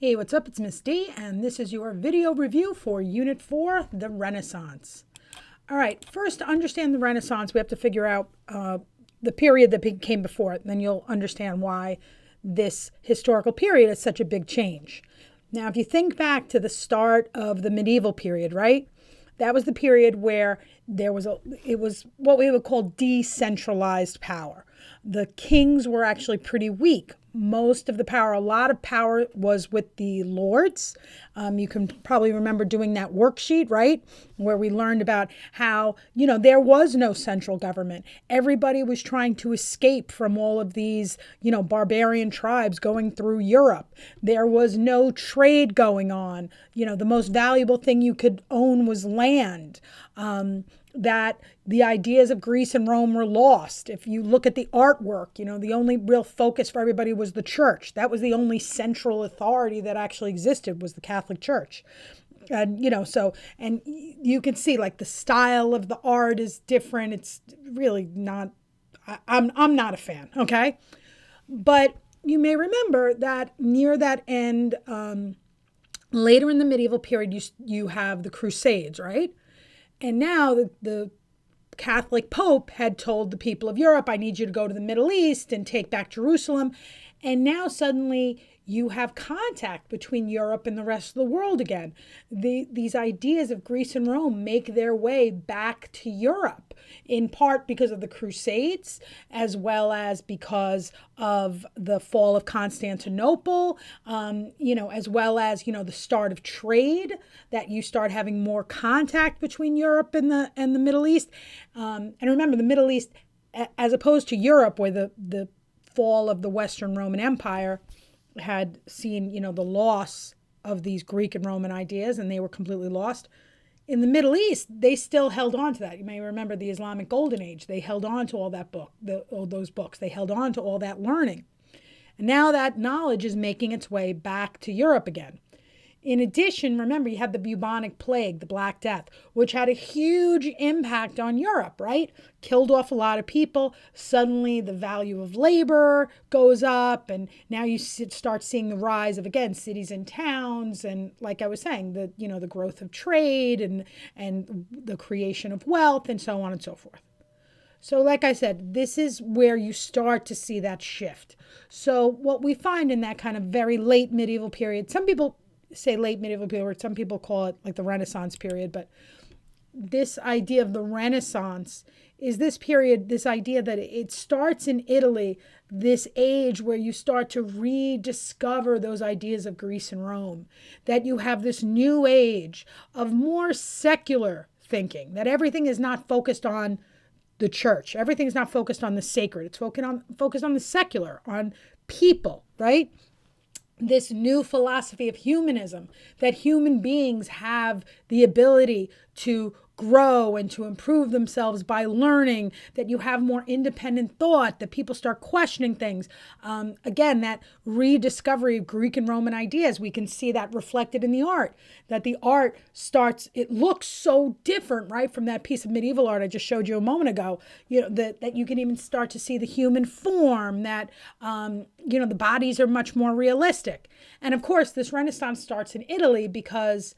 Hey, what's up? It's Miss D, and this is your video review for Unit 4, the Renaissance. All right, first, to understand the Renaissance, we have to figure out the period that came before it, and then you'll understand why this historical period is such a big change. Now, if you think back to the start of the medieval period, right? That was the period where it was what we would call decentralized power. The kings were actually pretty weak. Most of the power, a lot of power was with the lords. You can probably remember doing that worksheet, right? Where we learned about how, there was no central government. Everybody was trying to escape from all of these, barbarian tribes going through Europe. There was no trade going on. The most valuable thing you could own was land. That the ideas of Greece and Rome were lost. If you look at the artwork, the only real focus for everybody was the church. That was the only central authority that actually existed, was the Catholic Church. And, and you can see like the style of the art is different. It's really not, I'm not a fan. Okay. But you may remember that near that end, later in the medieval period, you have the Crusades, right? And now the Catholic Pope had told the people of Europe, I need you to go to the Middle East and take back Jerusalem. And now suddenly you have contact between Europe and the rest of the world again. These ideas of Greece and Rome make their way back to Europe, in part because of the Crusades, as well as because of the fall of Constantinople, as well as, the start of trade, that you start having more contact between Europe and the Middle East. And remember, the Middle East, as opposed to Europe, where the fall of the Western Roman Empire had seen, the loss of these Greek and Roman ideas, and they were completely lost. In the Middle East, they still held on to that. You may remember the Islamic Golden Age. They held on to all those books. They held on to all that learning. And now that knowledge is making its way back to Europe again. In addition, remember, you had the bubonic plague, the Black Death, which had a huge impact on Europe, right? Killed off a lot of people. Suddenly, the value of labor goes up, and now you start seeing the rise of, again, cities and towns, and like I was saying, the growth of trade and the creation of wealth, and so on and so forth. So like I said, this is where you start to see that shift. So what we find in that kind of very late medieval period, some people say late medieval period, some people call it like the Renaissance period, but this idea of the Renaissance is this period, this idea that it starts in Italy, this age where you start to rediscover those ideas of Greece and Rome, that you have this new age of more secular thinking, that everything is not focused on the church, everything is not focused on the sacred, it's focused on the secular, on people, right? This new philosophy of humanism, that human beings have the ability to grow and to improve themselves by learning, that you have more independent thought, that people start questioning things. Again, that rediscovery of Greek and Roman ideas, we can see that reflected in the art, that the art it looks so different, right, from that piece of medieval art I just showed you a moment ago, that you can even start to see the human form, that, the bodies are much more realistic. And of course, this Renaissance starts in Italy because,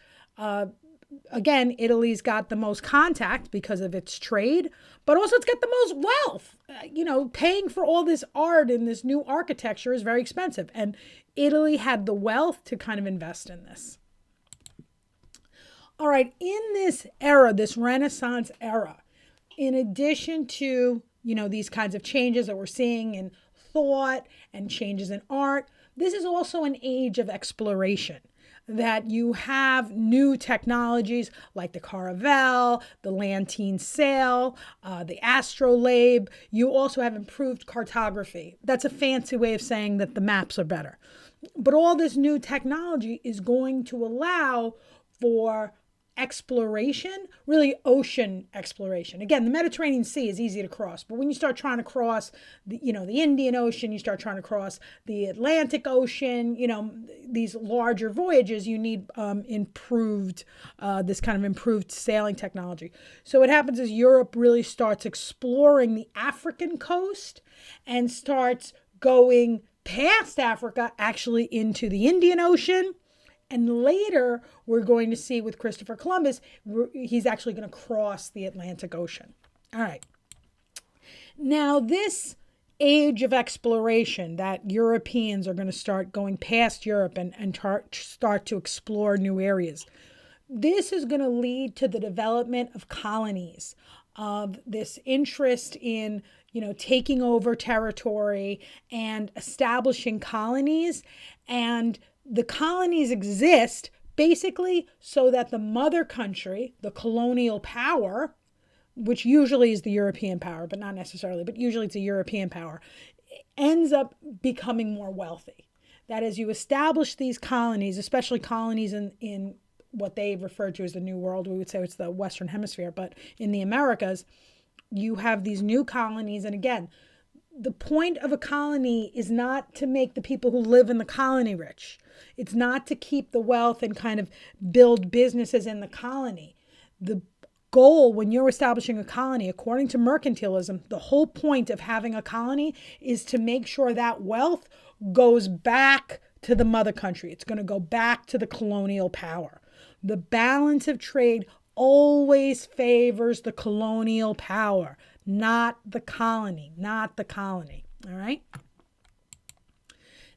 again, Italy's got the most contact because of its trade, but also it's got the most wealth. Paying for all this art and this new architecture is very expensive. And Italy had the wealth to kind of invest in this. All right, in this era, this Renaissance era, in addition to, these kinds of changes that we're seeing in thought and changes in art, this is also an age of exploration, that you have new technologies like the Caravel, the Lantine sail, the astrolabe. You also have improved cartography. That's a fancy way of saying that the maps are better. But all this new technology is going to allow for exploration, really ocean exploration. Again, the Mediterranean Sea is easy to cross, but when you start trying to cross the Indian Ocean, you start trying to cross the Atlantic Ocean, these larger voyages, you need this kind of improved sailing technology. So what happens is Europe really starts exploring the African coast and starts going past Africa, actually into the Indian Ocean. And later, we're going to see with Christopher Columbus, he's actually going to cross the Atlantic Ocean. All right. Now, this age of exploration that Europeans are going to start going past Europe and start to explore new areas, this is going to lead to the development of colonies, of this interest in, taking over territory and establishing colonies. And the colonies exist basically so that the mother country, the colonial power, which usually is the European power, but not necessarily, but usually it's a European power, ends up becoming more wealthy. That is, you establish these colonies, especially colonies in what they refer to as the New World. We would say it's the Western Hemisphere, but in the Americas, you have these new colonies. And again, the point of a colony is not to make the people who live in the colony rich. It's not to keep the wealth and kind of build businesses in the colony. The goal when you're establishing a colony, according to mercantilism, the whole point of having a colony is to make sure that wealth goes back to the mother country. It's going to go back to the colonial power. The balance of trade always favors the colonial power, not the colony, all right?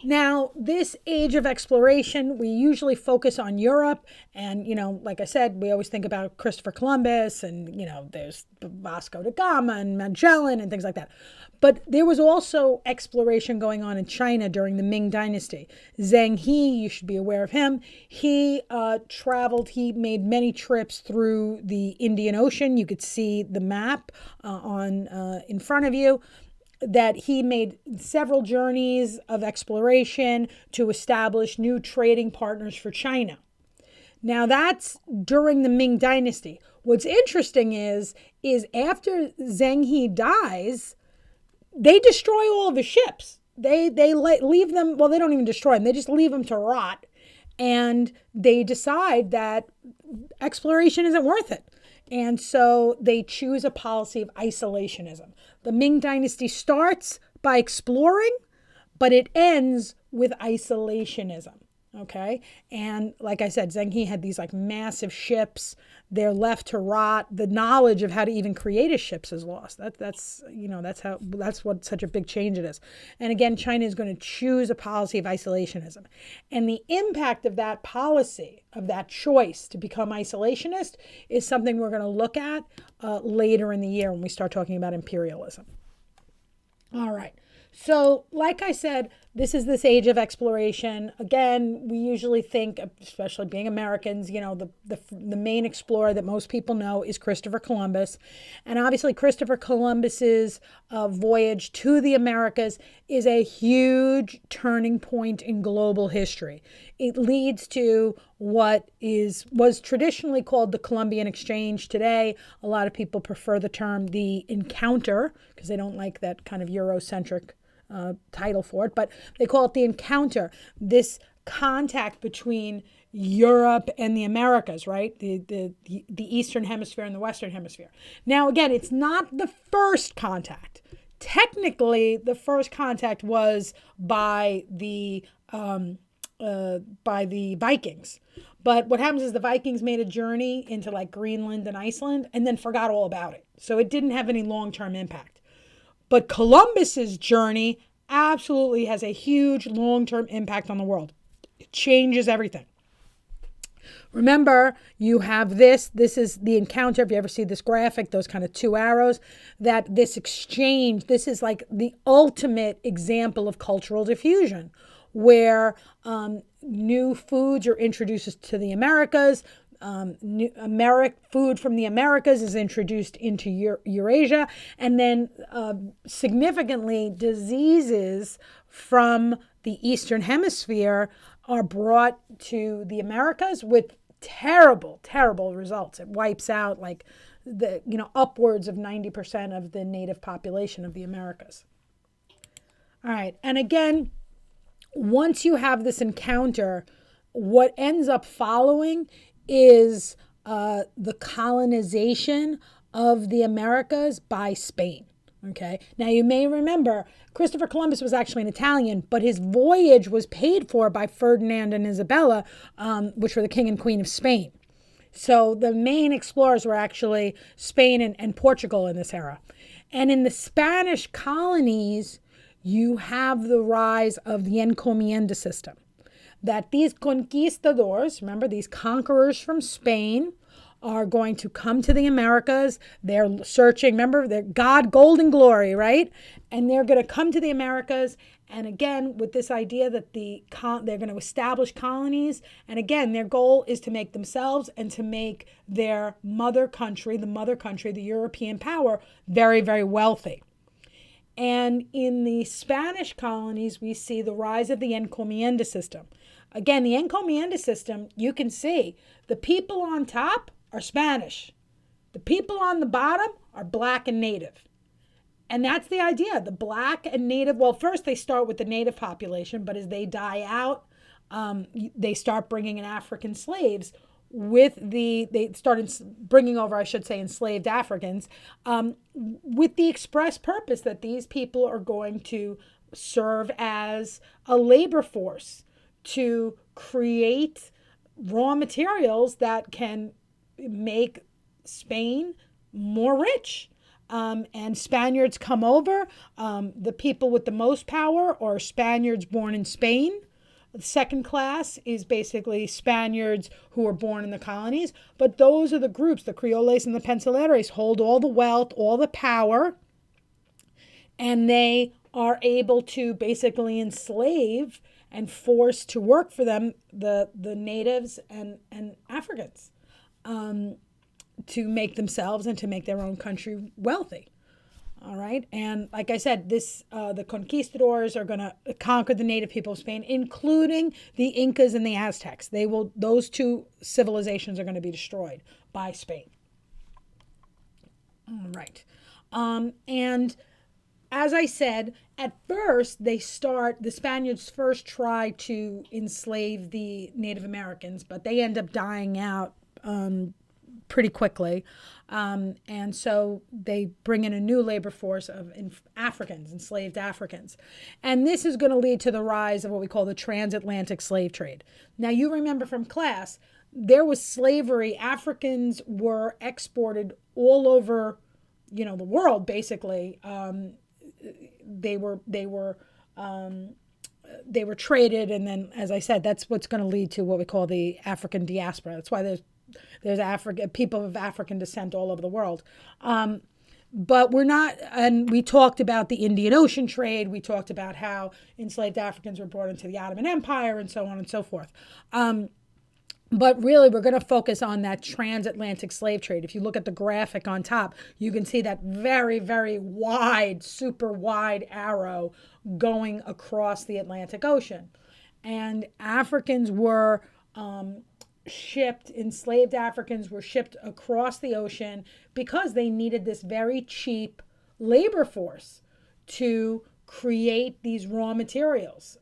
Now, this age of exploration, we usually focus on Europe. And, like I said, we always think about Christopher Columbus and, there's Vasco da Gama and Magellan and things like that. But there was also exploration going on in China during the Ming Dynasty. Zheng, you should be aware of him. He traveled, he made many trips through the Indian Ocean. You could see the map in front of you, that he made several journeys of exploration to establish new trading partners for China. Now, that's during the Ming Dynasty. What's interesting is after Zheng He dies, they destroy all of his ships. They leave them, well, they don't even destroy them. They just leave them to rot. And they decide that exploration isn't worth it. And so they choose a policy of isolationism. The Ming Dynasty starts by exploring, but it ends with isolationism. Okay. And like I said, Zheng He had these massive ships. They're left to rot. The knowledge of how to even create his ships is lost. That's what such a big change it is. And again, China is going to choose a policy of isolationism. And the impact of that policy, of that choice to become isolationist, is something we're going to look at later in the year when we start talking about imperialism. All right. So, like I said, this is this age of exploration. Again, we usually think, especially being Americans, the main explorer that most people know is Christopher Columbus. And obviously, Christopher Columbus's voyage to the Americas is a huge turning point in global history. It leads to what was traditionally called the Columbian Exchange. Today, a lot of people prefer the term the encounter because they don't like that kind of Eurocentric title for it, but they call it the encounter, this contact between Europe and the Americas, right? The Eastern Hemisphere and the Western Hemisphere. Now, again, it's not the first contact. Technically, the first contact was by the Vikings. But what happens is the Vikings made a journey into Greenland and Iceland and then forgot all about it. So it didn't have any long-term impact. But Columbus's journey absolutely has a huge long-term impact on the world. It changes everything. Remember, you have this is the encounter. If you ever see this graphic, those kind of two arrows, that this exchange, this is the ultimate example of cultural diffusion, where new foods are introduced to the Americas. Food from the Americas is introduced into Eurasia, and then significantly diseases from the Eastern Hemisphere are brought to the Americas with terrible, terrible results. It wipes out upwards of 90% of the native population of the Americas. All right, and again, once you have this encounter, what ends up following is the colonization of the Americas by Spain. Okay. Now you may remember Christopher Columbus was actually an Italian, but his voyage was paid for by Ferdinand and Isabella, which were the king and queen of Spain. So the main explorers were actually Spain and Portugal in this era. And in the Spanish colonies, you have the rise of the encomienda system. That these conquistadors, remember these conquerors from Spain, are going to come to the Americas. They're searching, remember, they're God, gold, and glory, right? And they're going to come to the Americas. And again, with this idea that they're going to establish colonies. And again, their goal is to make themselves and to make their mother country, the European power, very, very wealthy. And in the Spanish colonies, we see the rise of the encomienda system. Again, the encomienda system, you can see the people on top are Spanish. The people on the bottom are black and native. And that's the idea. The black and native, well, first they start with the native population, but as they die out, they start bringing in African slaves they started bringing over, I should say, enslaved Africans, with the express purpose that these people are going to serve as a labor force to create raw materials that can make Spain more rich. And Spaniards come over. The people with the most power are Spaniards born in Spain. The second class is basically Spaniards who are born in the colonies. But those are the groups, the Creoles and the Peninsuleres, hold all the wealth, all the power, and they are able to basically enslave and force to work for them the natives and Africans. To make themselves and to make their own country wealthy. All right. And like I said, the conquistadors are going to conquer the native people of Spain, including the Incas and the Aztecs. Those two civilizations are going to be destroyed by Spain. All right. And as I said, at first the Spaniards first try to enslave the Native Americans, but they end up dying out pretty quickly. And so they bring in a new labor force of Africans, enslaved Africans. And this is going to lead to the rise of what we call the transatlantic slave trade. Now, you remember from class, there was slavery. Africans were exported all over, the world, basically. They were traded. And then, as I said, that's what's going to lead to what we call the African diaspora. That's why there's people of African descent all over the world. But we're not, and we talked about the Indian Ocean trade. We talked about how enslaved Africans were brought into the Ottoman Empire and so on and so forth. But really, we're going to focus on that transatlantic slave trade. If you look at the graphic on top, you can see that very, very wide, super wide arrow going across the Atlantic Ocean. And Africans were enslaved Africans were shipped across the ocean because they needed this very cheap labor force to create these raw materials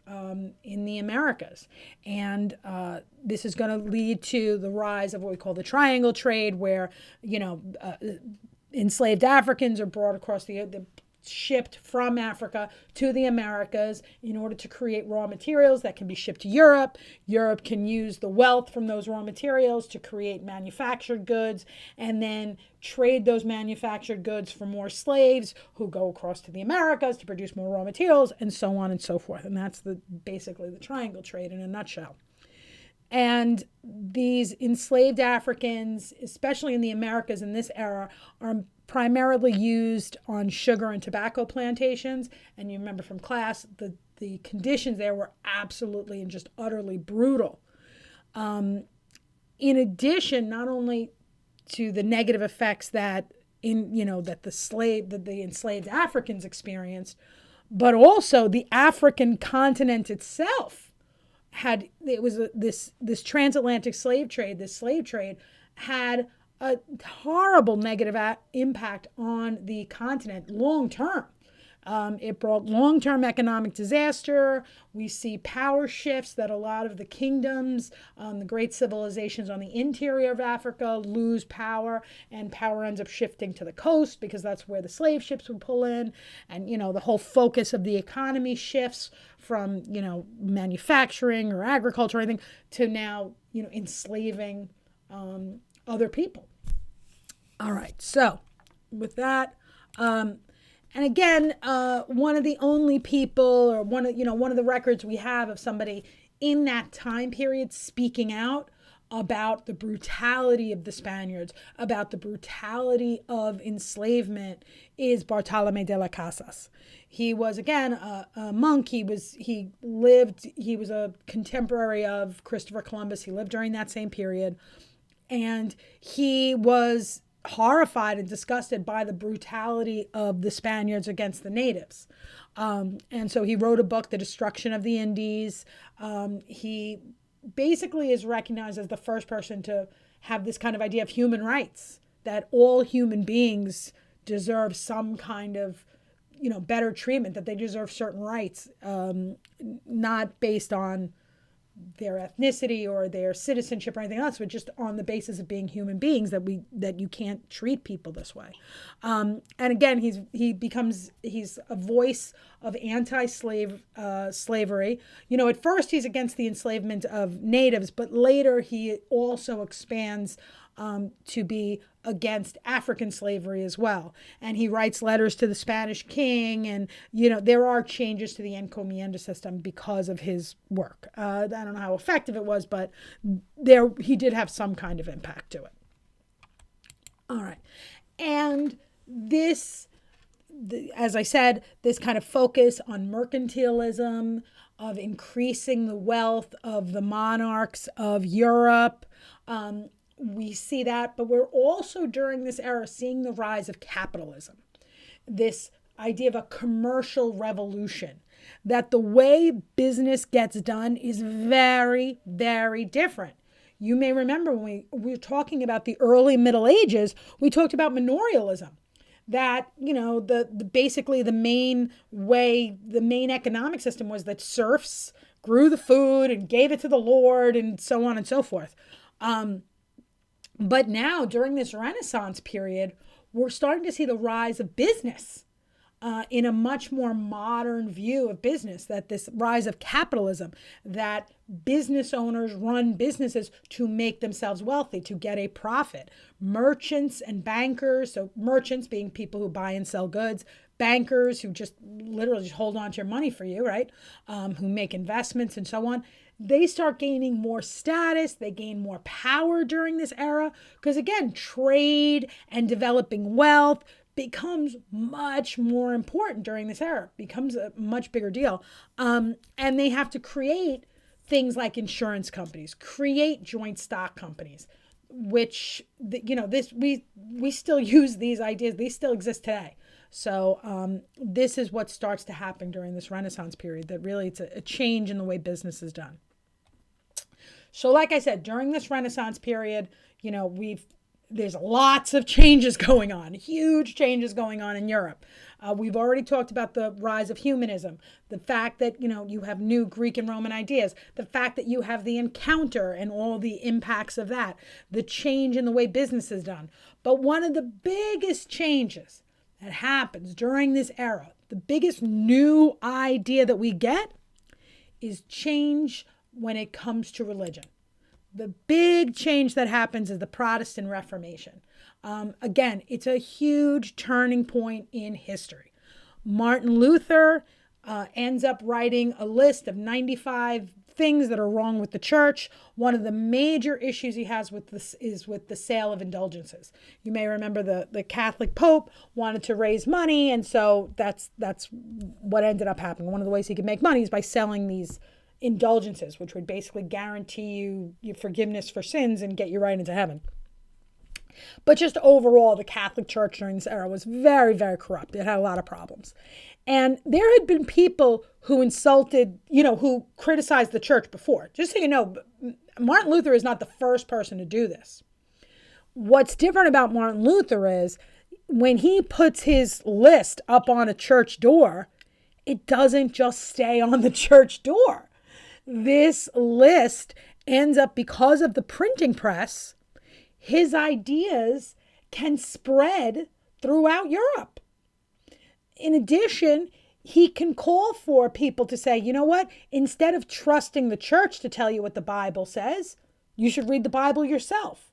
in the Americas. And this is going to lead to the rise of what we call the triangle trade, where, enslaved Africans are brought across shipped from Africa to the Americas in order to create raw materials that can be shipped to Europe. Europe can use the wealth from those raw materials to create manufactured goods and then trade those manufactured goods for more slaves who go across to the Americas to produce more raw materials, and so on and so forth. And that's basically the triangle trade in a nutshell. And these enslaved Africans, especially in the Americas in this era, are primarily used on sugar and tobacco plantations. And you remember from class, the conditions there were absolutely and just utterly brutal. In addition, not only to the negative effects that the enslaved Africans experienced, but also the African continent itself this transatlantic slave trade had a horrible negative impact on the continent long term. It brought long-term economic disaster. We see power shifts that a lot of the kingdoms, the great civilizations on the interior of Africa lose power, and power ends up shifting to the coast because that's where the slave ships would pull in. And, the whole focus of the economy shifts from, manufacturing or agriculture or anything to now, enslaving other people. All right. So with that, and again, one of the only people, or one of the records we have of somebody in that time period speaking out about the brutality of the Spaniards, about the brutality of enslavement, is Bartolome de las Casas. He was, again, a monk. He was a contemporary of Christopher Columbus. He lived during that same period. And he was horrified and disgusted by the brutality of the Spaniards against the natives. And so he wrote a book, The Destruction of the Indies. He basically is recognized as the first person to have this kind of idea of human rights, that all human beings deserve some kind of, better treatment, that they deserve certain rights, not based on their ethnicity or their citizenship or anything else, but just on the basis of being human beings, that you can't treat people this way. And again, he's a voice of anti-slavery. At first he's against the enslavement of natives, but later he also expands to be against African slavery as well. And he writes letters to the Spanish king, and, there are changes to the encomienda system because of his work. I don't know how effective it was, but he did have some kind of impact to it. All right. And as I said, this kind of focus on mercantilism, of increasing the wealth of the monarchs of Europe, we see that, but we're also during this era seeing the rise of capitalism, this idea of a commercial revolution, that the way business gets done is very, very different. You may remember when we were talking about the early Middle Ages, we talked about manorialism, that, basically the main economic system was that serfs grew the food and gave it to the Lord and so on and so forth. But now, during this Renaissance period, we're starting to see the rise of business in a much more modern view of business, that this rise of capitalism, that business owners run businesses to make themselves wealthy, to get a profit. Merchants and bankers, so merchants being people who buy and sell goods, bankers who just literally just hold on to your money for you, right? Who make investments and so on. They start gaining more status, they gain more power during this era, because again, trade and developing wealth becomes much more important during this era, becomes a much bigger deal. And they have to create things like insurance companies, create joint stock companies, which, we still use these ideas, they still exist today. So this is what starts to happen during this Renaissance period, that really it's a change in the way business is done. So like I said, during this Renaissance period, there's lots of changes going on, huge changes going on in Europe. We've already talked about the rise of humanism, the fact that, you have new Greek and Roman ideas, the fact that you have the encounter and all the impacts of that, the change in the way business is done. But one of the biggest changes that happens during this era, the biggest new idea that we get, is change when it comes to religion. The big change that happens is the Protestant Reformation. Again, it's a huge turning point in history. Martin Luther ends up writing a list of 95 things that are wrong with the church. One of the major issues he has with this is with the sale of indulgences. You may remember the Catholic Pope wanted to raise money, and so that's what ended up happening. One of the ways he could make money is by selling these indulgences, which would basically guarantee you your forgiveness for sins and get you right into heaven. But just overall, the Catholic Church during this era was very, very corrupt. It had a lot of problems. And there had been people who insulted, who criticized the church before. Just so you know, Martin Luther is not the first person to do this. What's different about Martin Luther is when he puts his list up on a church door, it doesn't just stay on the church door. This list ends up, because of the printing press, his ideas can spread throughout Europe. In addition, he can call for people to say, you know what, instead of trusting the church to tell you what the Bible says, you should read the Bible yourself.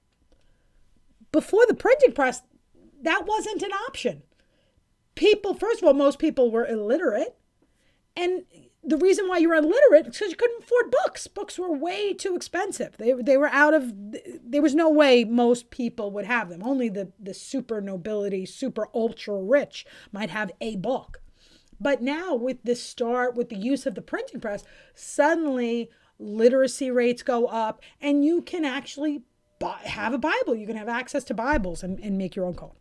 Before the printing press, that wasn't an option. People, first of all, most people were illiterate. And the reason why you were illiterate is because you couldn't afford books. Books were way too expensive. They were out of, there was no way most people would have them. Only the super nobility, super ultra rich might have a book. But now with the use of the printing press, suddenly literacy rates go up and you can actually have a Bible. You can have access to Bibles and make your own call.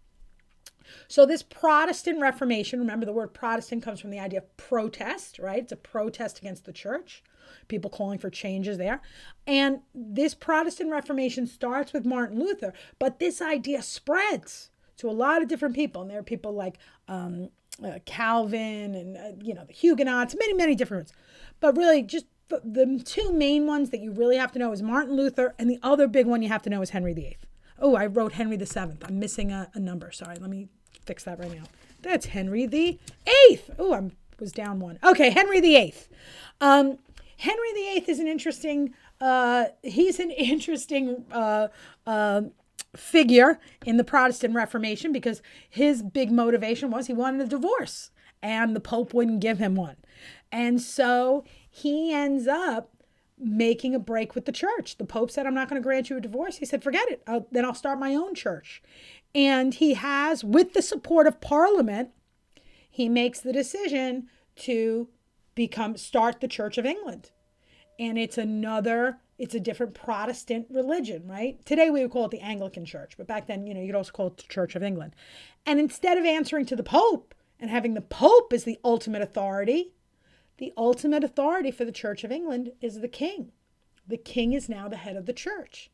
So this Protestant Reformation, remember the word Protestant comes from the idea of protest, right? It's a protest against the church, people calling for changes there. And this Protestant Reformation starts with Martin Luther, but this idea spreads to a lot of different people. And there are people like Calvin and, the Huguenots, many, many different ones. But really just the two main ones that you really have to know is Martin Luther, and the other big one you have to know is Henry VIII. Oh, I wrote Henry VII. I'm missing a number. Sorry, let me fix that right now. That's Henry VIII. Oh, I was down one. Okay, Henry VIII. Henry VIII is an interesting, he's an interesting figure in the Protestant Reformation because his big motivation was he wanted a divorce and the Pope wouldn't give him one. And so he ends up making a break with the church. The Pope said, I'm not going to grant you a divorce. He said, forget it. Then I'll start my own church. And he has, with the support of Parliament, he makes the decision to start the Church of England. And it's a different Protestant religion, right? Today we would call it the Anglican Church, but back then, you'd also call it the Church of England. And instead of answering to the Pope and having the Pope as the ultimate authority for the Church of England is the king. The king is now the head of the church.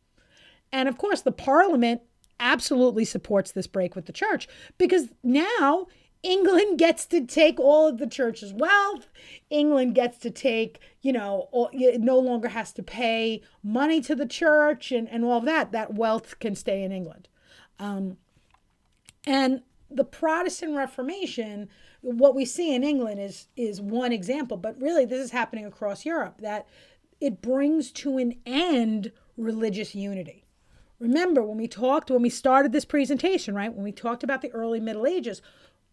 And of course, the Parliament absolutely supports this break with the church because now England gets to take all of the church's wealth. England gets to take, it no longer has to pay money to the church and all of that. That wealth can stay in England. And the Protestant Reformation, what we see in England is one example, but really this is happening across Europe, that it brings to an end religious unity. Remember, when we started this presentation, right, when we talked about the early Middle Ages,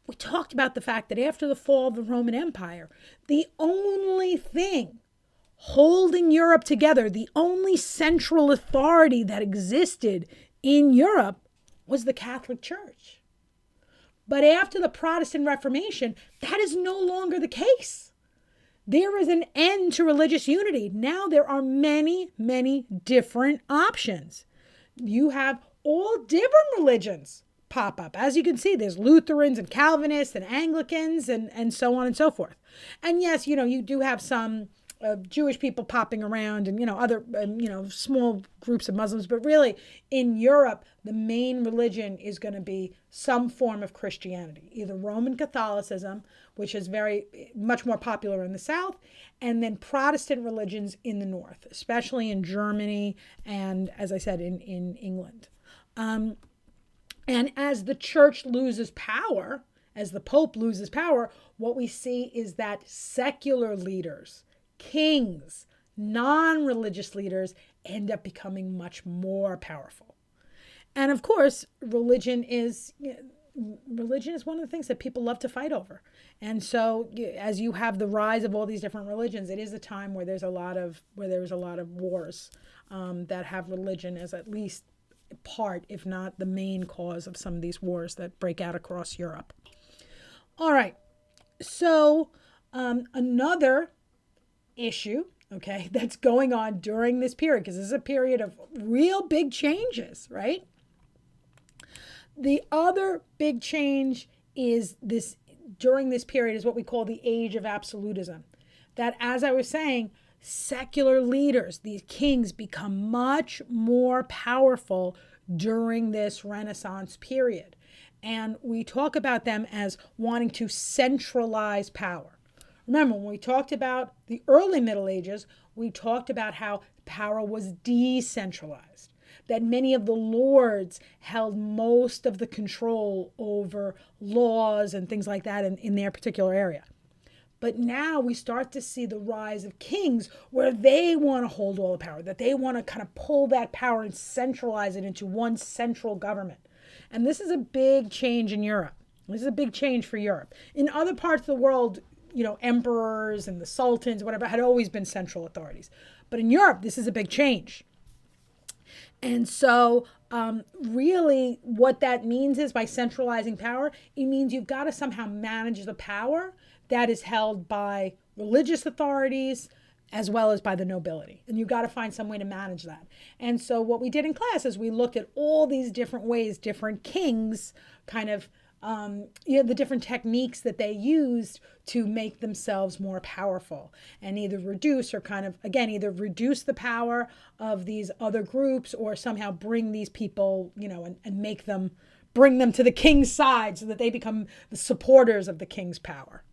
we talked about the fact that after the fall of the Roman Empire, the only thing holding Europe together, the only central authority that existed in Europe was the Catholic Church. But after the Protestant Reformation, that is no longer the case. There is an end to religious unity. Now there are many, many different options. You have all different religions pop up. As you can see, there's Lutherans and Calvinists and Anglicans and so on and so forth. And yes, you do have some Jewish people popping around and, other, small groups of Muslims. But really, in Europe, the main religion is going to be some form of Christianity, either Roman Catholicism, which is much more popular in the South, and then Protestant religions in the North, especially in Germany and, as I said, in England. And as the church loses power, as the Pope loses power, what we see is that secular leaders, kings, non-religious leaders end up becoming much more powerful. And of course, religion is one of the things that people love to fight over. And so as you have the rise of all these different religions, it is a time where there's a lot of wars that have religion as at least part, if not the main cause of some of these wars that break out across Europe. All right. So another issue, that's going on during this period, because this is a period of real big changes, right? The other big change is during this period is what we call the age of absolutism. That, as I was saying, secular leaders, these kings, become much more powerful during this Renaissance period. And we talk about them as wanting to centralize power. Remember, when we talked about the early Middle Ages, we talked about how power was decentralized, that many of the lords held most of the control over laws and things like that in their particular area. But now we start to see the rise of kings where they want to hold all the power, that they want to kind of pull that power and centralize it into one central government. And this is a big change in Europe. This is a big change for Europe. In other parts of the world, emperors and the sultans, whatever, had always been central authorities. But in Europe, this is a big change. And so really what that means is by centralizing power, it means you've got to somehow manage the power that is held by religious authorities as well as by the nobility. And you've got to find some way to manage that. And so what we did in class is we looked at all these different ways, different kings kind of, the different techniques that they used to make themselves more powerful and either reduce or kind of, again, either reduce the power of these other groups or somehow bring these people, and bring them to the king's side so that they become the supporters of the king's power.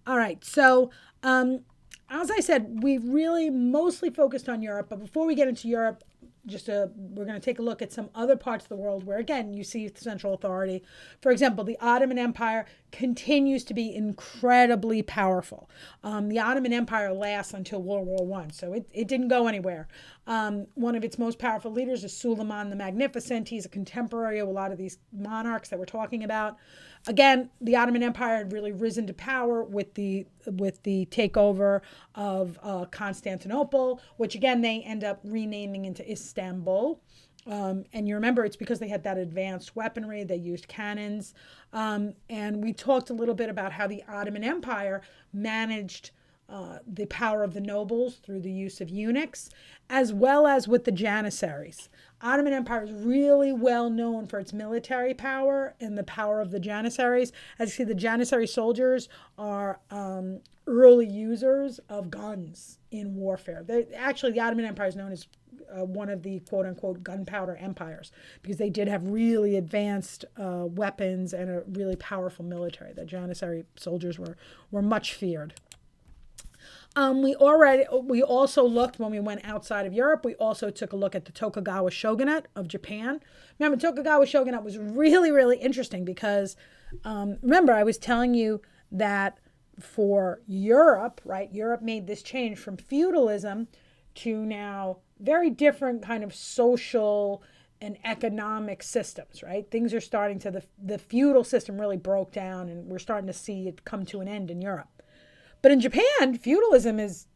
All right, so as I said, we really mostly focused on Europe, but before we get into Europe, we're going to take a look at some other parts of the world where, again, you see central authority. For example, the Ottoman Empire continues to be incredibly powerful. The Ottoman Empire lasts until World War I, so it didn't go anywhere. One of its most powerful leaders is Suleiman the Magnificent. He's a contemporary of a lot of these monarchs that we're talking about. Again, the Ottoman Empire had really risen to power with the takeover of Constantinople, which again they end up renaming into Istanbul. And you remember it's because they had that advanced weaponry. They used cannons. And we talked a little bit about how the Ottoman Empire managed the power of the nobles through the use of eunuchs, as well as with the Janissaries. Ottoman Empire is really well known for its military power and the power of the Janissaries. As you see, the Janissary soldiers are early users of guns in warfare. Actually, the Ottoman Empire is known as one of the quote-unquote gunpowder empires because they did have really advanced weapons and a really powerful military. The Janissary soldiers were much feared. We also looked when we went outside of Europe. We also took a look at the Tokugawa shogunate of Japan. Remember, Tokugawa shogunate was really, really interesting because remember I was telling you that for Europe, right? Europe made this change from feudalism to now very different kind of social and economic systems, right? Things are starting to the feudal system really broke down, and we're starting to see it come to an end in Europe. But in Japan, feudalism is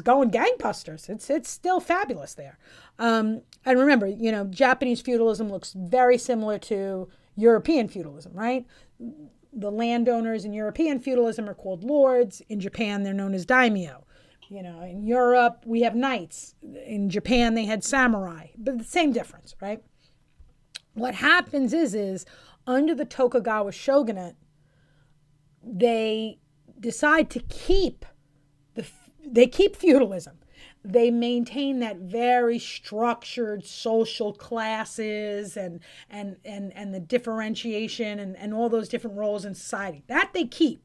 going gangbusters. It's still fabulous there. And remember, Japanese feudalism looks very similar to European feudalism, right? The landowners in European feudalism are called lords. In Japan, they're known as daimyo. In Europe, we have knights. In Japan, they had samurai. But the same difference, right? What happens is under the Tokugawa shogunate, they decide to keep feudalism. They maintain that very structured social classes and the differentiation and all those different roles in society. That they keep.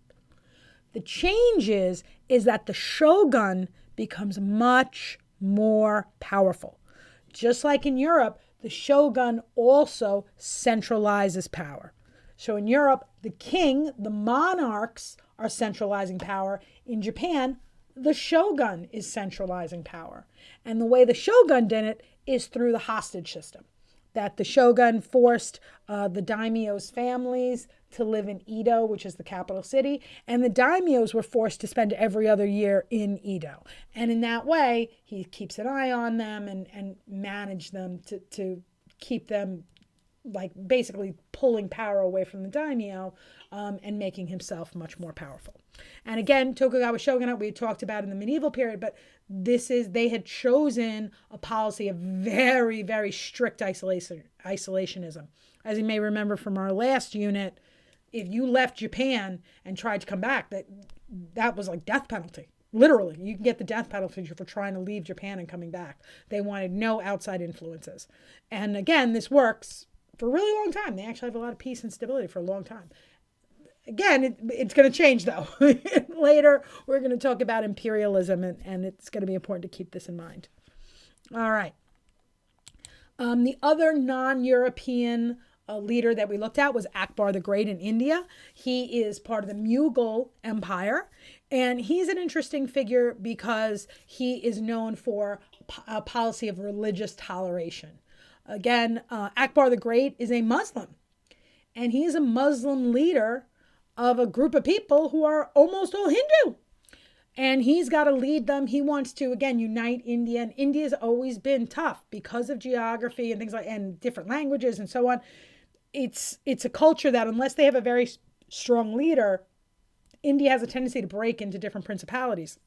The change is that the shogun becomes much more powerful. Just like in Europe, the shogun also centralizes power. So in Europe, the king, the monarchs are centralizing power. In Japan, the shogun is centralizing power. And the way the shogun did it is through the hostage system. That the shogun forced the daimyo's families to live in Edo, which is the capital city, and the daimyos were forced to spend every other year in Edo. And in that way, he keeps an eye on them and manage them to keep them like basically pulling power away from the daimyo and making himself much more powerful. And again, Tokugawa shogunate we had talked about in the medieval period, but they had chosen a policy of very, very strict isolationism. As you may remember from our last unit, if you left Japan and tried to come back, that was like death penalty. Literally, you can get the death penalty for trying to leave Japan and coming back. They wanted no outside influences. And again, this works for a really long time. They actually have a lot of peace and stability for a long time. Again, it's going to change, though. Later, we're going to talk about imperialism, and it's going to be important to keep this in mind. All right. The other non-European leader that we looked at was Akbar the Great in India. He is part of the Mughal Empire, and he's an interesting figure because he is known for a policy of religious toleration. Again, Akbar the Great is a Muslim, and he is a Muslim leader of a group of people who are almost all Hindu. And he's got to lead them. He wants to, again, unite India. And India's always been tough because of geography and things like, and different languages and so on. It's a culture that unless they have a very strong leader, India has a tendency to break into different principalities.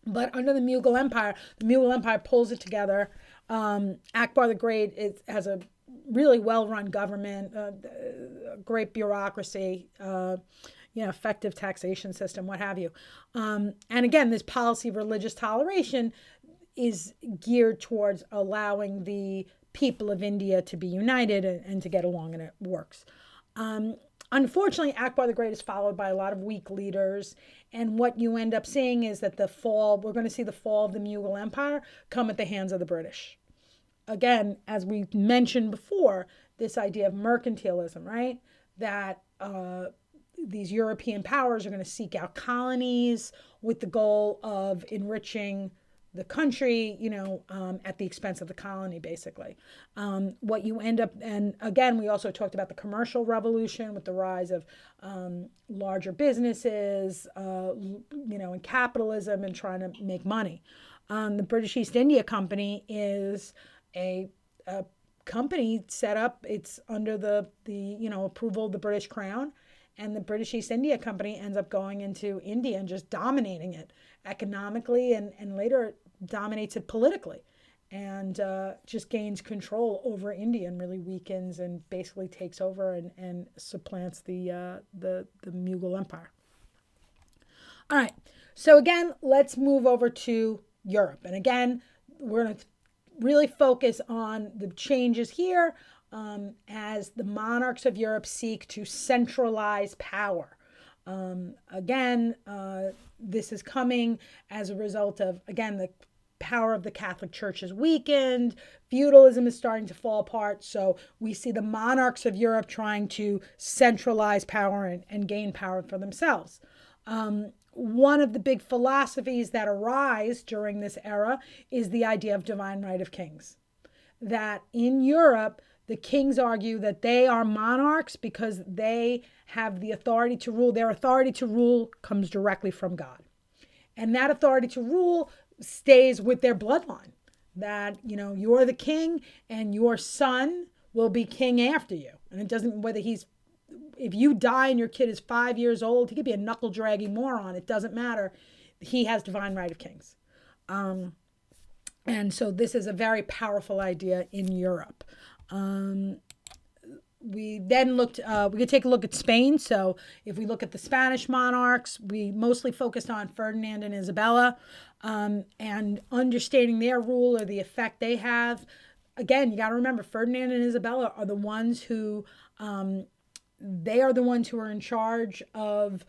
But under the Mughal Empire pulls it together. Akbar the Great has a really well-run government, great bureaucracy, effective taxation system, what have you. And again, this policy of religious toleration is geared towards allowing the people of India to be united and to get along, and it works. Unfortunately, Akbar the Great is followed by a lot of weak leaders, and what you end up seeing is that we're going to see the fall of the Mughal Empire come at the hands of the British. Again, as we mentioned before, this idea of mercantilism, right? That these European powers are going to seek out colonies with the goal of enriching the country, at the expense of the colony, basically. What you end up, and again, we also talked about the commercial revolution with the rise of larger businesses, and capitalism and trying to make money. The British East India Company is a company set up. It's under the approval of the British Crown. And the British East India Company ends up going into India and just dominating it economically, and later it dominates it politically, and just gains control over India and really weakens and basically takes over and supplants the Mughal Empire. All right, so again, let's move over to Europe. And again, we're going to really focus on the changes here. As the monarchs of Europe seek to centralize power. This is coming as a result of, again, the power of the Catholic Church is weakened, feudalism is starting to fall apart, so we see the monarchs of Europe trying to centralize power and gain power for themselves. One of the big philosophies that arise during this era is the idea of divine right of kings. That in Europe, the kings argue that they are monarchs because they have the authority to rule. Their authority to rule comes directly from God. And that authority to rule stays with their bloodline. That, you're the king and your son will be king after you. And it doesn't, if you die and your kid is 5 years old, he could be a knuckle-dragging moron. It doesn't matter. He has divine right of kings. And so this is a very powerful idea in Europe. We then looked, we could take a look at Spain. So if we look at the Spanish monarchs, we mostly focused on Ferdinand and Isabella, and understanding their rule or the effect they have. Again, you got to remember, Ferdinand and Isabella are the ones who, are in charge of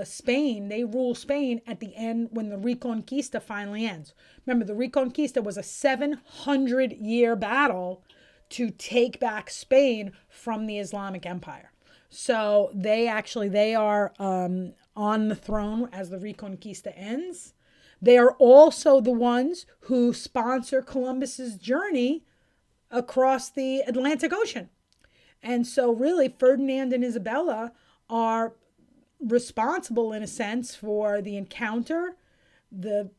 Spain. They rule Spain at the end when the Reconquista finally ends. Remember, the Reconquista was a 700-year battle to take back Spain from the Islamic Empire. So they are on the throne as the Reconquista ends. They are also the ones who sponsor Columbus's journey across the Atlantic Ocean. And so really Ferdinand and Isabella are responsible in a sense for the encounter, the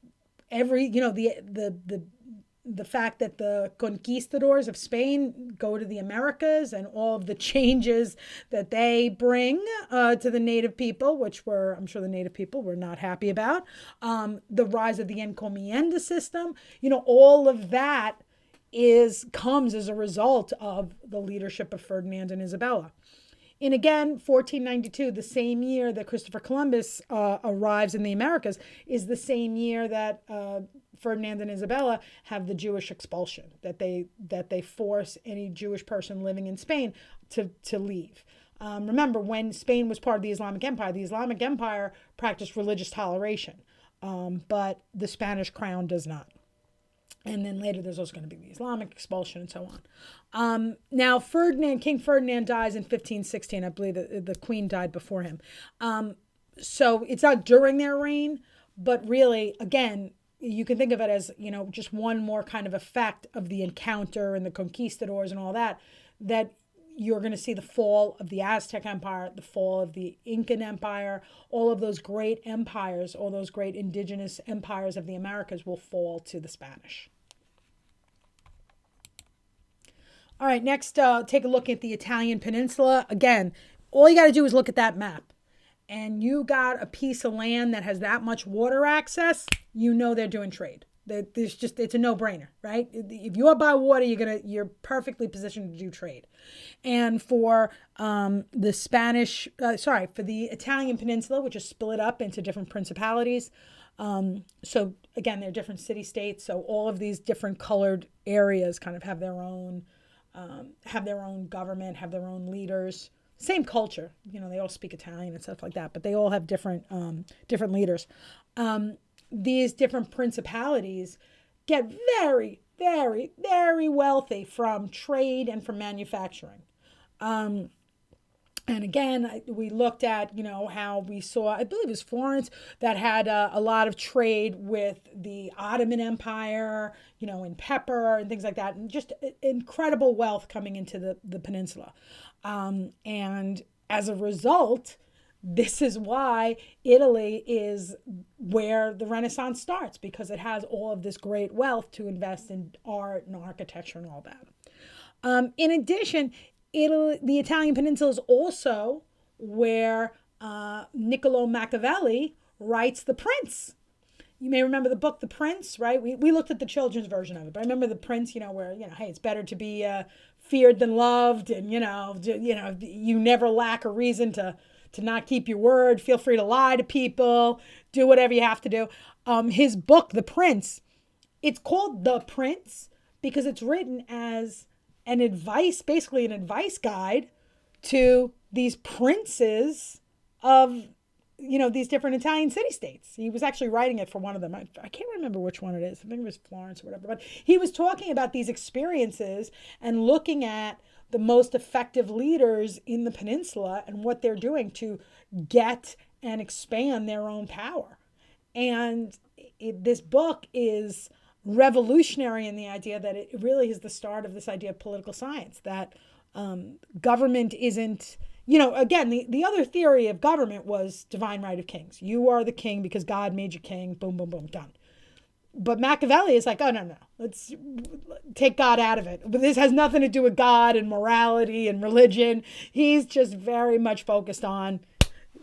fact that the Conquistadors of Spain go to the Americas and all of the changes that they bring to the native people, which I'm sure the native people were not happy about. The rise of the encomienda system, all of that comes as a result of the leadership of Ferdinand and Isabella. In again 1492, the same year that Christopher Columbus arrives in the Americas, is the same year that Ferdinand and Isabella have the Jewish expulsion, that they force any Jewish person living in Spain to leave. Remember, when Spain was part of the Islamic Empire practiced religious toleration, but the Spanish crown does not. And then later there's also going to be the Islamic expulsion and so on. Now, King Ferdinand dies in 1516. I believe the Queen died before him. So it's not during their reign, but really, again, you can think of it as, just one more kind of effect of the encounter and the conquistadors and all that you're going to see the fall of the Aztec Empire, the fall of the Incan Empire, all of those great empires, all those great indigenous empires of the Americas will fall to the Spanish. All right, next, take a look at the Italian peninsula. Again, all you got to do is look at that map. And you got a piece of land that has that much water access, they're doing trade. It's a no-brainer, right? If you're by water, you're perfectly positioned to do trade. And for for the Italian peninsula, which is split up into different principalities. So again, they're different city-states. So all of these different colored areas kind of have their own government, have their own leaders. Same culture, they all speak Italian and stuff like that, but they all have different leaders. These different principalities get very, very, very wealthy from trade and from manufacturing. And again, we looked at, how we saw, I believe it was Florence, that had a lot of trade with the Ottoman Empire, in pepper and things like that, and just incredible wealth coming into the peninsula. And as a result, this is why Italy is where the Renaissance starts, because it has all of this great wealth to invest in art and architecture and all that. In addition, the Italian peninsula is also where Niccolo Machiavelli writes The Prince. You may remember the book The Prince, right? We looked at the children's version of it, but I remember The Prince, where, hey, it's better to be feared than loved, and, you never lack a reason to not keep your word. Feel free to lie to people. Do whatever you have to do. His book, The Prince, it's called The Prince because it's written as basically an advice guide to these princes of, these different Italian city-states. He was actually writing it for one of them. I can't remember which one it is. I think it was Florence or whatever. But he was talking about these experiences and looking at the most effective leaders in the peninsula and what they're doing to get and expand their own power. And this book is revolutionary in the idea that it really is the start of this idea of political science, that government isn't, again, the other theory of government was divine right of kings. You are the king because God made you king, boom, boom, boom, done. But Machiavelli is like, oh, no, let's take God out of it. But this has nothing to do with God and morality and religion. He's just very much focused on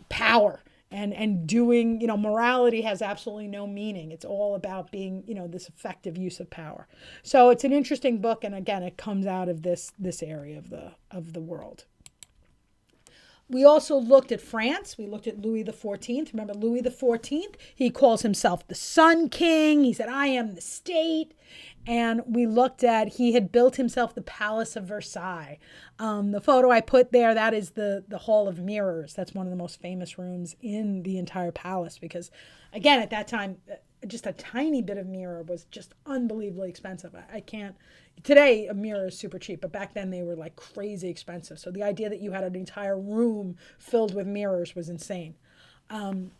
power and doing, morality has absolutely no meaning. It's all about being, this effective use of power. So it's an interesting book. And again, it comes out of this area of the world. We also looked at France. We looked at Louis XIV. Remember Louis XIV? He calls himself the Sun King. He said, I am the state. And we looked at, he had built himself the Palace of Versailles. The photo I put there, that is the Hall of Mirrors. That's one of the most famous rooms in the entire palace because, again, at that time, just a tiny bit of mirror was just unbelievably expensive. I can't. Today, a mirror is super cheap, but back then they were like crazy expensive. So the idea that you had an entire room filled with mirrors was insane. And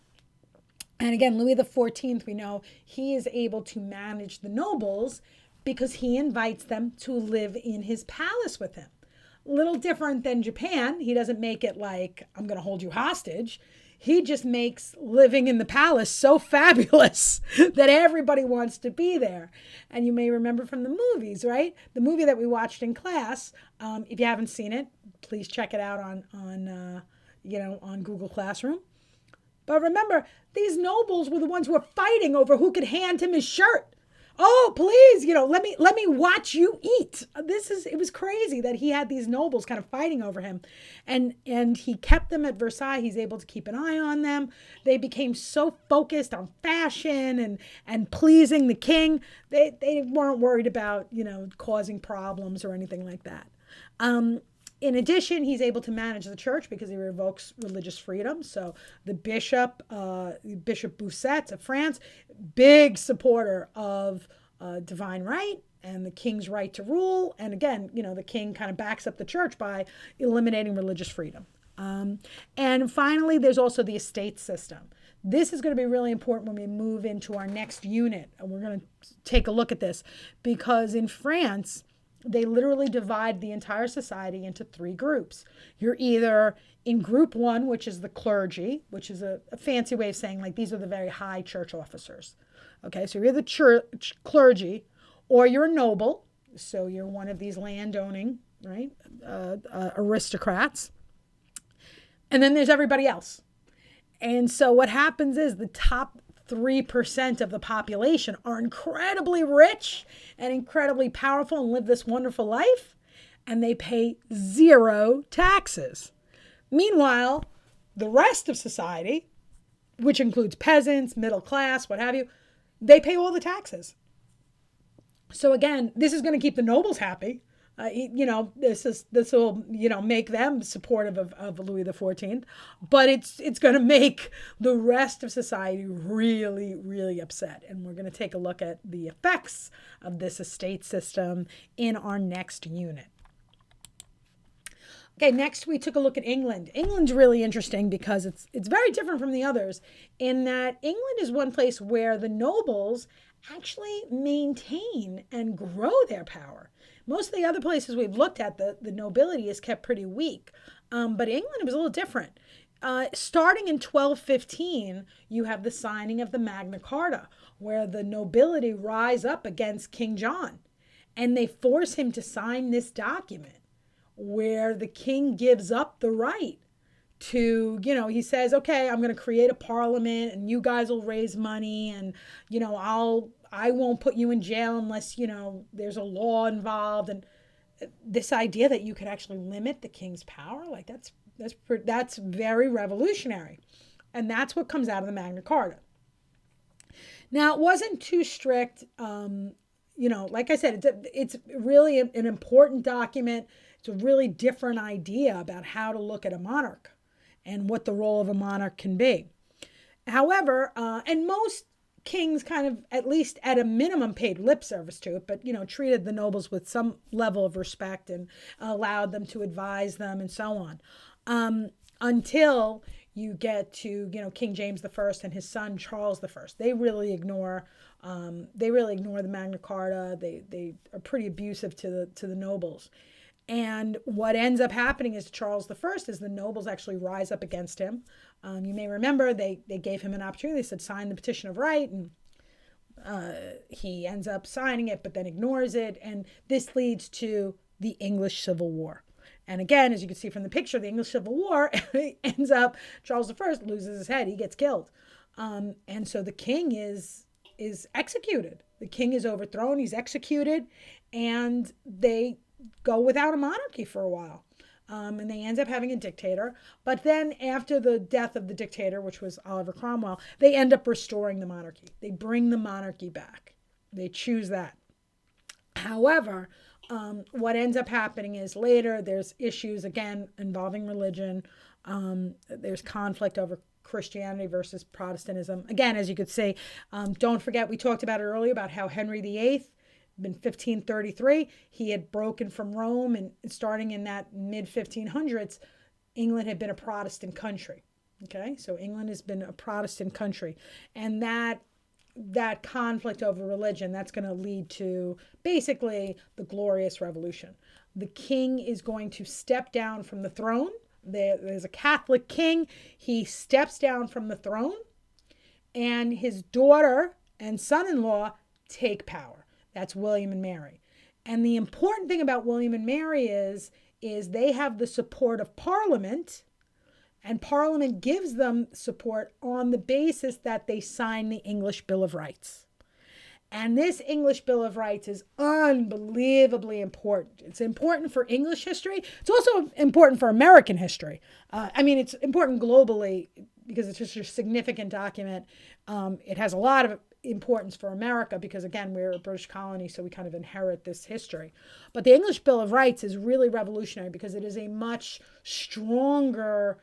again, Louis XIV, we know he is able to manage the nobles because he invites them to live in his palace with him. A little different than Japan. He doesn't make it like, I'm going to hold you hostage. He just makes living in the palace so fabulous that everybody wants to be there. And you may remember from the movies, right? The movie that we watched in class. If you haven't seen it, please check it out on Google Classroom. But remember, these nobles were the ones who were fighting over who could hand him his shirt. oh, please, let me watch you eat. It was crazy that he had these nobles kind of fighting over him, and he kept them at Versailles. He's able to keep an eye on them. They became so focused on fashion and pleasing the king. They weren't worried about, causing problems or anything like that. In addition, he's able to manage the church because he revokes religious freedom. So the Bishop Bousset of France, big supporter of divine right and the king's right to rule. And again, the king kind of backs up the church by eliminating religious freedom. And finally, there's also the estate system. This is going to be really important when we move into our next unit. And we're going to take a look at this because in France, they literally divide the entire society into three groups. You're either in group one, which is the clergy, which is a fancy way of saying like these are the very high church officers. Okay, so you're the church clergy, or you're a noble, so you're one of these landowning, right, aristocrats. And then there's everybody else. And so what happens is the top 3% of the population are incredibly rich and incredibly powerful and live this wonderful life, and they pay zero taxes. Meanwhile, the rest of society, which includes peasants, middle class, what have you, they pay all the taxes. So again, this is going to keep the nobles happy. This will make them supportive of Louis XIV, but it's going to make the rest of society really, really upset. And we're going to take a look at the effects of this estate system in our next unit. Okay, next we took a look at England. England's really interesting because it's very different from the others in that England is one place where the nobles actually maintain and grow their power. Most of the other places we've looked at, the nobility is kept pretty weak. But England was a little different. Starting in 1215, you have the signing of the Magna Carta, where the nobility rise up against King John. And they force him to sign this document where the king gives up the right to, he says, okay, I'm going to create a parliament and you guys will raise money and, I won't put you in jail unless, there's a law involved. And this idea that you could actually limit the king's power, like that's very revolutionary. And that's what comes out of the Magna Carta. Now, it wasn't too strict. Like I said, it's really an important document. It's a really different idea about how to look at a monarch and what the role of a monarch can be. However, and most kings kind of, at least at a minimum, paid lip service to it, but, treated the nobles with some level of respect and allowed them to advise them and so on. Until you get to, King James I and his son Charles I. They really ignore the Magna Carta. They are pretty abusive to the nobles. And what ends up happening is Charles I is the nobles actually rise up against him. You may remember they gave him an opportunity. They said, sign the petition of right. And he ends up signing it, but then ignores it. And this leads to the English Civil War. And again, as you can see from the picture, the English Civil War ends up, Charles I loses his head. He gets killed. And so the king is executed. The king is overthrown. He's executed. And they go without a monarchy for a while. And they end up having a dictator. But then after the death of the dictator, which was Oliver Cromwell, they end up restoring the monarchy. They bring the monarchy back. They choose that. However, what ends up happening is later there's issues, again, involving religion. There's conflict over Christianity versus Protestantism. Again, as you could see, don't forget, we talked about it earlier about how Henry VIII, in 1533, he had broken from Rome, and starting in that mid-1500s, England had been a Protestant country. Okay, so England has been a Protestant country, and that conflict over religion, that's going to lead to basically the Glorious Revolution. The king is going to step down from the throne. There's a Catholic king. He steps down from the throne, and his daughter and son-in-law take power. That's William and Mary. And the important thing about William and Mary is they have the support of Parliament, and Parliament gives them support on the basis that they sign the English Bill of Rights. And this English Bill of Rights is unbelievably important. It's important for English history. It's also important for American history. It's important globally because it's just a significant document. It has a lot of importance for America because, again, we're a British colony, so we kind of inherit this history. But the English Bill of Rights is really revolutionary because it is a much stronger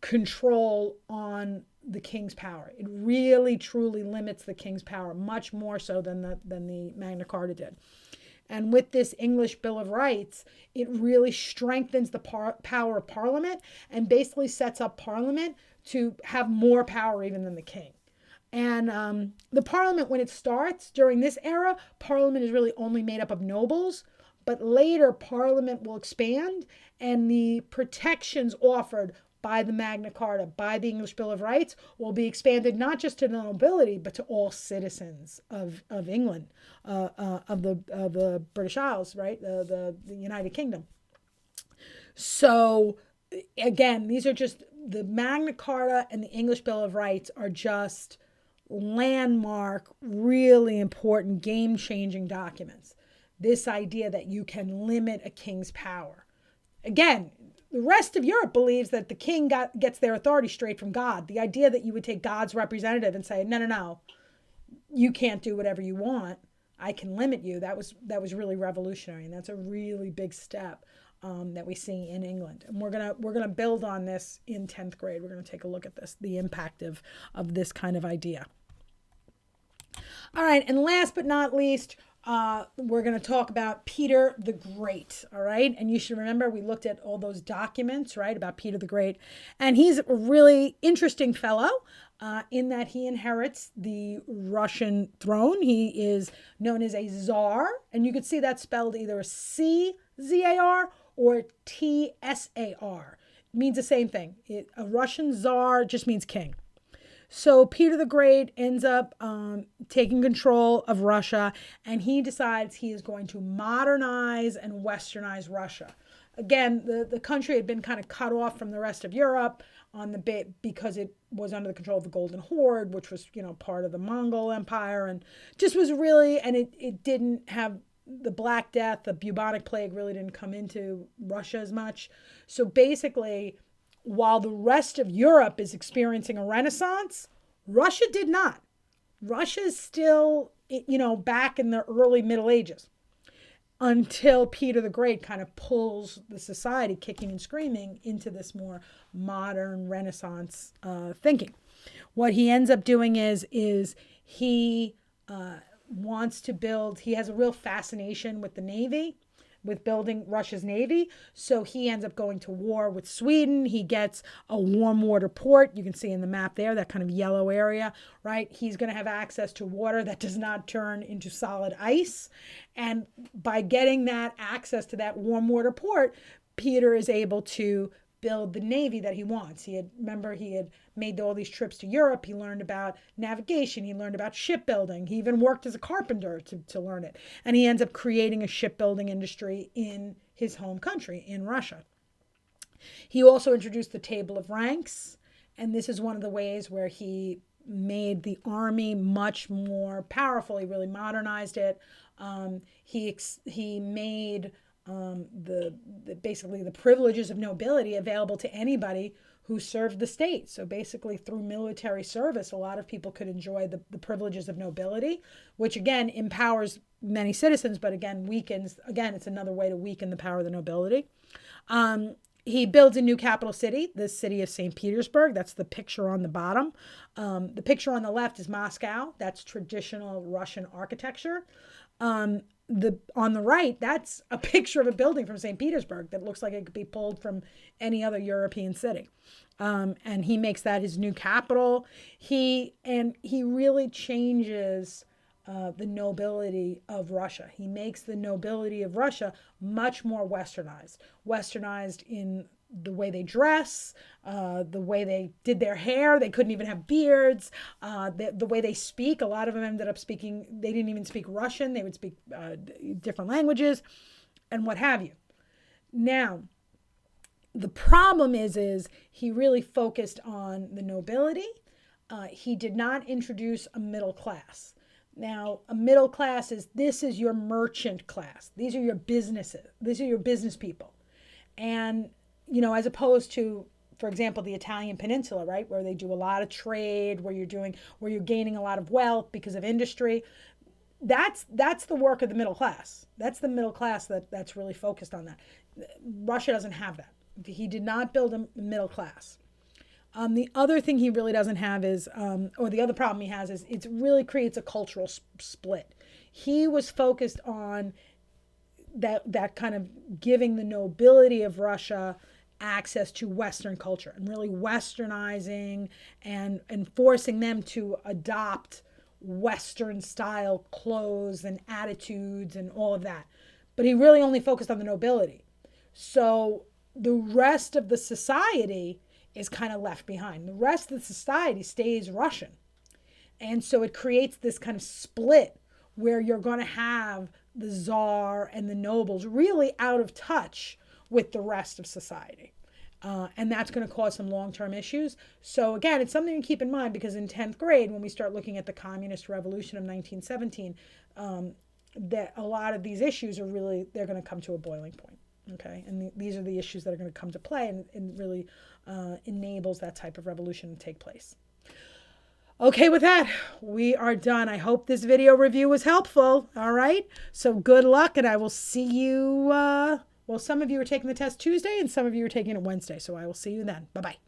control on the king's power. It really truly limits the king's power much more so than the Magna Carta did. And with this English Bill of Rights, it really strengthens the power of Parliament and basically sets up Parliament to have more power even than the king. And the Parliament, when it starts during this era, Parliament is really only made up of nobles. But later, Parliament will expand, and the protections offered by the Magna Carta, by the English Bill of Rights, will be expanded not just to the nobility, but to all citizens of England, of the British Isles, right? The United Kingdom. So, again, these are just the Magna Carta and the English Bill of Rights are just landmark, really important, game-changing documents. This idea that you can limit a king's power. Again, the rest of Europe believes that the king gets their authority straight from God. The idea that you would take God's representative and say, no, you can't do whatever you want. I can limit you. That was really revolutionary, and that's a really big step that we see in England. And we're gonna build on this in 10th grade. We're gonna take a look at this, the impact of this kind of idea. All right, and last but not least, we're going to talk about Peter the Great, all right? And you should remember we looked at all those documents, right, about Peter the Great. And he's a really interesting fellow in that he inherits the Russian throne. He is known as a Tsar, and you could see that spelled either a C-Z-A-R or T-S-A-R. It means the same thing. A Russian Tsar just means king. So Peter the Great ends up taking control of Russia, and he decides he is going to modernize and westernize Russia. Again, the country had been kind of cut off from the rest of Europe because it was under the control of the Golden Horde, which was, part of the Mongol Empire, and just was really, and it didn't have the Black Death, the bubonic plague really didn't come into Russia as much. So basically, while the rest of Europe is experiencing a renaissance, Russia did not. Russia is still, back in the early Middle Ages until Peter the Great kind of pulls the society kicking and screaming into this more modern Renaissance thinking. What he ends up doing is he wants to build, he has a real fascination with the Navy, with building Russia's Navy. So he ends up going to war with Sweden. He gets a warm water port. You can see in the map there, that kind of yellow area, right? He's going to have access to water that does not turn into solid ice. And by getting that access to that warm water port, Peter is able to build the Navy that he wants. He had made all these trips to Europe. He learned about navigation. He learned about shipbuilding. He even worked as a carpenter to learn it. And he ends up creating a shipbuilding industry in his home country, in Russia. He also introduced the table of ranks. And this is one of the ways where he made the army much more powerful. He really modernized it. He made basically the privileges of nobility available to anybody who served the state. So basically through military service, a lot of people could enjoy the privileges of nobility, which again empowers many citizens, but again it's another way to weaken the power of the nobility. He builds a new capital city, the city of St. Petersburg. That's the picture on the bottom. The picture on the left is Moscow. That's traditional Russian architecture. On the right, that's a picture of a building from St. Petersburg that looks like it could be pulled from any other European city. And he makes that his new capital. He really changes the nobility of Russia. He makes the nobility of Russia much more westernized in the way they dress, the way they did their hair. They couldn't even have beards. The way they speak, a lot of them ended up speaking, they didn't even speak Russian. They would speak different languages and what have you. Now, the problem is he really focused on the nobility. He did not introduce a middle class. Now, a middle class this is your merchant class. These are your businesses. These are your business people. And, as opposed to, for example, the Italian peninsula, right, where they do a lot of trade, where you're gaining a lot of wealth because of industry. That's the work of the middle class. That's the middle class that's really focused on that. Russia doesn't have that. He did not build a middle class. The other thing he really doesn't have is, or the other problem he has is, it really creates a cultural split. He was focused on that kind of giving the nobility of Russia access to Western culture and really Westernizing and forcing them to adopt Western style clothes and attitudes and all of that. But he really only focused on the nobility. So the rest of the society is kind of left behind. The rest of the society stays Russian. And so it creates this kind of split where you're going to have the czar and the nobles really out of touch with the rest of society. And that's going to cause some long-term issues. So again, it's something to keep in mind, because in 10th grade, when we start looking at the communist revolution of 1917, that a lot of these issues are really, they're going to come to a boiling point. Okay, and these are the issues that are going to come to play and really enables that type of revolution to take place. Okay, with that, we are done. I hope this video review was helpful. All right, so good luck, and I will see you. Well, some of you are taking the test Tuesday, and some of you are taking it Wednesday, so I will see you then. Bye-bye.